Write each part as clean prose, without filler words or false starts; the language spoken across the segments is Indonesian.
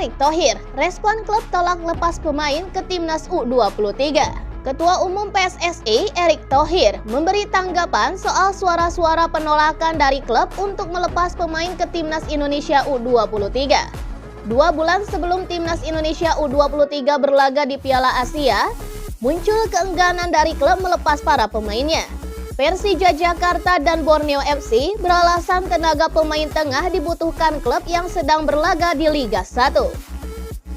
Erick Thohir, respon klub tolak lepas pemain ke Timnas U23. Ketua Umum PSSI Erick Thohir memberi tanggapan soal suara-suara penolakan dari klub untuk melepas pemain ke Timnas Indonesia U23. 2 bulan sebelum Timnas Indonesia U23 berlaga di Piala Asia, muncul keengganan dari klub melepas para pemainnya. Persija Jakarta dan Borneo FC beralasan tenaga pemain tengah dibutuhkan klub yang sedang berlaga di Liga 1.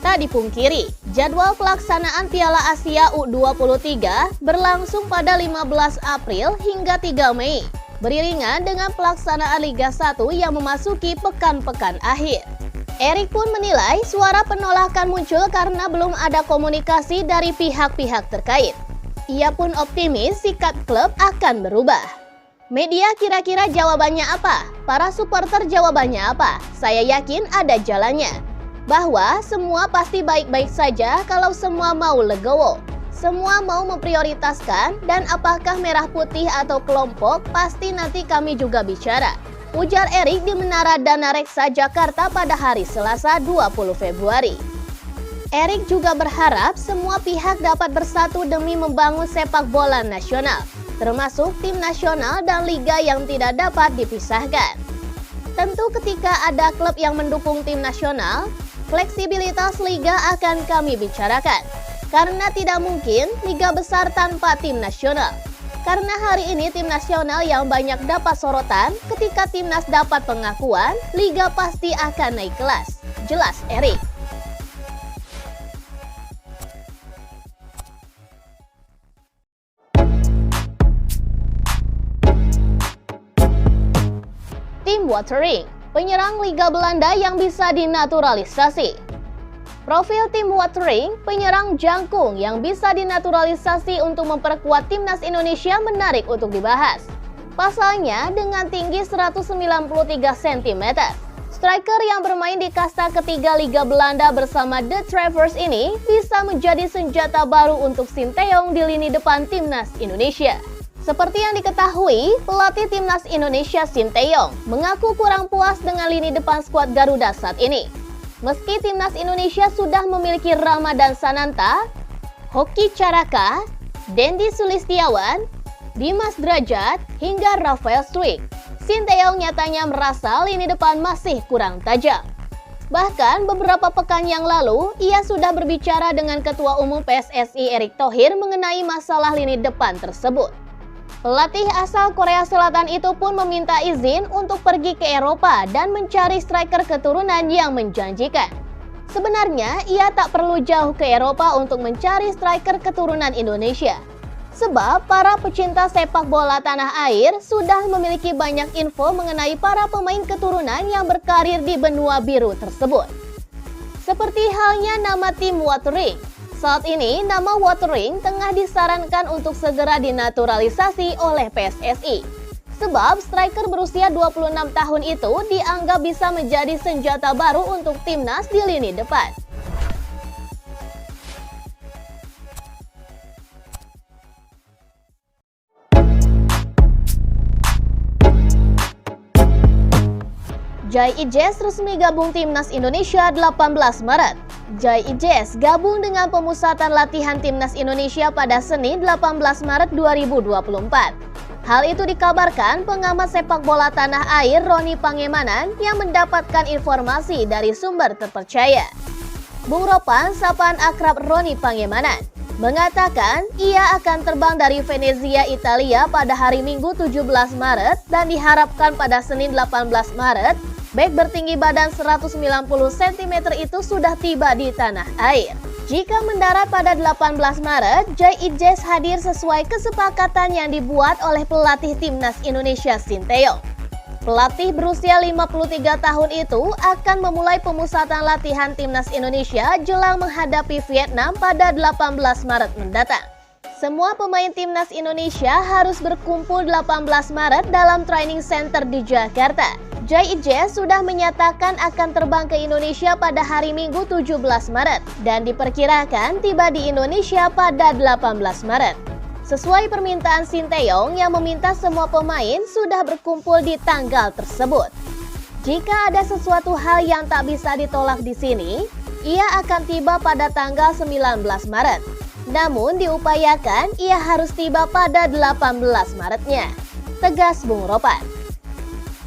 Tak dipungkiri, jadwal pelaksanaan Piala Asia U23 berlangsung pada 15 April hingga 3 Mei, beriringan dengan pelaksanaan Liga 1 yang memasuki pekan-pekan akhir. Erick pun menilai suara penolakan muncul karena belum ada komunikasi dari pihak-pihak terkait. Ia pun optimis sikap klub akan berubah. Media kira-kira jawabannya apa? Para supporter jawabannya apa? Saya yakin ada jalannya. Bahwa semua pasti baik-baik saja kalau semua mau legowo. Semua mau memprioritaskan dan apakah merah putih atau kelompok pasti nanti kami juga bicara. Ujar Erick di Menara Dana Reksa Jakarta pada hari Selasa 20 Februari. Erick juga berharap semua pihak dapat bersatu demi membangun sepak bola nasional, termasuk tim nasional dan liga yang tidak dapat dipisahkan. Tentu ketika ada klub yang mendukung tim nasional, fleksibilitas liga akan kami bicarakan. Karena tidak mungkin liga besar tanpa tim nasional. Karena hari ini tim nasional yang banyak dapat sorotan, ketika timnas dapat pengakuan, liga pasti akan naik kelas. Jelas Erick. Tim Watering, penyerang Liga Belanda yang bisa dinaturalisasi. Profil Tim Watering, penyerang jangkung yang bisa dinaturalisasi untuk memperkuat timnas Indonesia menarik untuk dibahas. Pasalnya, dengan tinggi 193 cm, striker yang bermain di kasta ketiga Liga Belanda bersama The Travers ini bisa menjadi senjata baru untuk Sinteyong di lini depan timnas Indonesia. Seperti yang diketahui, pelatih timnas Indonesia Sinteyong mengaku kurang puas dengan lini depan skuad Garuda saat ini. Meski timnas Indonesia sudah memiliki Ramadan Sananta, Hoki Caraka, Dendi Sulistiawan, Dimas Drajat, hingga Rafael Struijk, Sinteyong nyatanya merasa lini depan masih kurang tajam. Bahkan beberapa pekan yang lalu, ia sudah berbicara dengan Ketua Umum PSSI Erick Thohir mengenai masalah lini depan tersebut. Pelatih asal Korea Selatan itu pun meminta izin untuk pergi ke Eropa dan mencari striker keturunan yang menjanjikan. Sebenarnya, ia tak perlu jauh ke Eropa untuk mencari striker keturunan Indonesia. Sebab para pecinta sepak bola tanah air sudah memiliki banyak info mengenai para pemain keturunan yang berkarir di benua biru tersebut. Seperti halnya nama tim Watering. Saat ini, nama Watering tengah disarankan untuk segera dinaturalisasi oleh PSSI. Sebab striker berusia 26 tahun itu dianggap bisa menjadi senjata baru untuk timnas di lini depan. Jai Ijes resmi gabung timnas Indonesia 18 Maret. Jai Ijes gabung dengan pemusatan latihan timnas Indonesia pada Senin 18 Maret 2024. Hal itu dikabarkan pengamat sepak bola tanah air Roni Pangemanan yang mendapatkan informasi dari sumber terpercaya. Bung Ropan, sapaan akrab Roni Pangemanan, mengatakan ia akan terbang dari Venezia, Italia pada hari Minggu 17 Maret dan diharapkan pada Senin 18 Maret bek bertinggi badan 190 cm itu sudah tiba di tanah air. Jika mendarat pada 18 Maret, Jai Ijes hadir sesuai kesepakatan yang dibuat oleh pelatih timnas Indonesia Sinteyong. Pelatih berusia 53 tahun itu akan memulai pemusatan latihan timnas Indonesia jelang menghadapi Vietnam pada 18 Maret mendatang. Semua pemain timnas Indonesia harus berkumpul 18 Maret dalam training center di Jakarta. Jai Ijes sudah menyatakan akan terbang ke Indonesia pada hari Minggu 17 Maret dan diperkirakan tiba di Indonesia pada 18 Maret. Sesuai permintaan Sinteyong yang meminta semua pemain sudah berkumpul di tanggal tersebut. Jika ada sesuatu hal yang tak bisa ditolak di sini, Ia akan tiba pada tanggal 19 Maret. Namun diupayakan ia harus tiba pada 18 Maretnya, tegas Bung Ropan.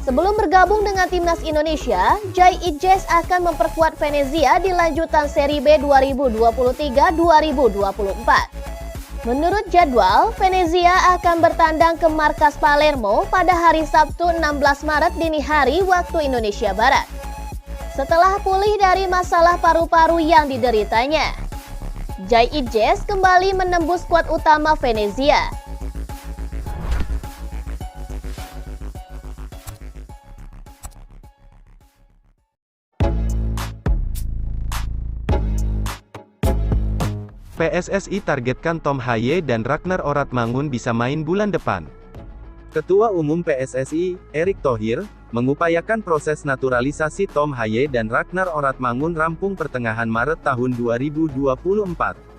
Sebelum bergabung dengan timnas Indonesia, Jai Idjes akan memperkuat Venezia di lanjutan Seri B 2023-2024. Menurut jadwal, Venezia akan bertandang ke markas Palermo pada hari Sabtu 16 Maret dini hari waktu Indonesia Barat. Setelah pulih dari masalah paru-paru yang dideritanya, Jai Idjes kembali menembus skuad utama Venezia. PSSI targetkan Tom Haye dan Ragnar Oratmangun bisa main bulan depan. Ketua Umum PSSI, Erick Thohir, mengupayakan proses naturalisasi Tom Haye dan Ragnar Oratmangun rampung pertengahan Maret tahun 2024.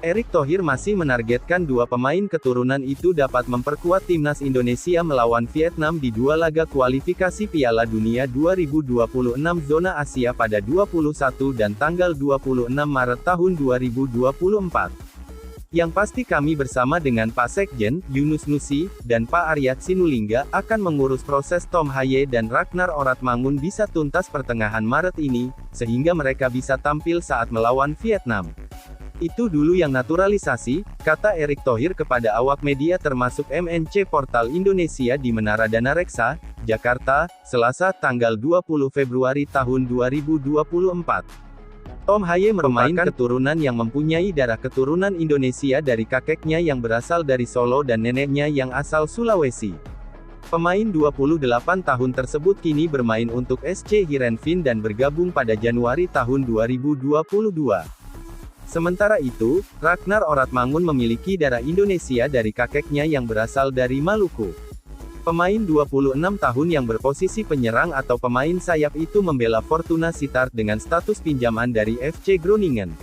Erick Thohir masih menargetkan dua pemain keturunan itu dapat memperkuat timnas Indonesia melawan Vietnam di dua laga kualifikasi Piala Dunia 2026 zona Asia pada 21 dan tanggal 26 Maret tahun 2024. Yang pasti kami bersama dengan Pak Sekjen, Yunus Nusi, dan Pak Aryat Sinulinga, akan mengurus proses Tom Haye dan Ragnar Oratmangun bisa tuntas pertengahan Maret ini, sehingga mereka bisa tampil saat melawan Vietnam. Itu dulu yang naturalisasi, kata Erick Thohir kepada awak media termasuk MNC Portal Indonesia di Menara Danareksa, Jakarta, Selasa tanggal 20 Februari tahun 2024. Tom Haye merupakan keturunan yang mempunyai darah keturunan Indonesia dari kakeknya yang berasal dari Solo dan neneknya yang asal Sulawesi. Pemain 28 tahun tersebut kini bermain untuk SC Heerenveen dan bergabung pada Januari tahun 2022. Sementara itu, Ragnar Oratmangun memiliki darah Indonesia dari kakeknya yang berasal dari Maluku. Pemain 26 tahun yang berposisi penyerang atau pemain sayap itu membela Fortuna Sittard dengan status pinjaman dari FC Groningen.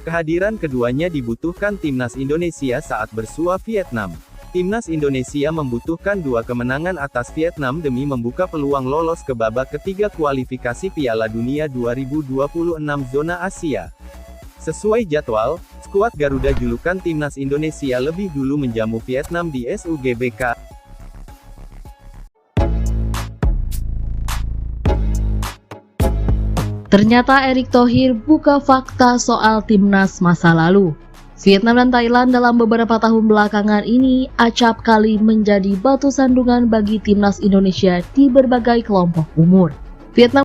Kehadiran keduanya dibutuhkan timnas Indonesia saat bersua Vietnam. Timnas Indonesia membutuhkan dua kemenangan atas Vietnam demi membuka peluang lolos ke babak ketiga kualifikasi Piala Dunia 2026 zona Asia. Sesuai jadwal, skuad Garuda julukan timnas Indonesia lebih dulu menjamu Vietnam di SUGBK. Ternyata Erick Thohir buka fakta soal timnas masa lalu. Vietnam dan Thailand dalam beberapa tahun belakangan ini acap kali menjadi batu sandungan bagi timnas Indonesia di berbagai kelompok umur. Vietnam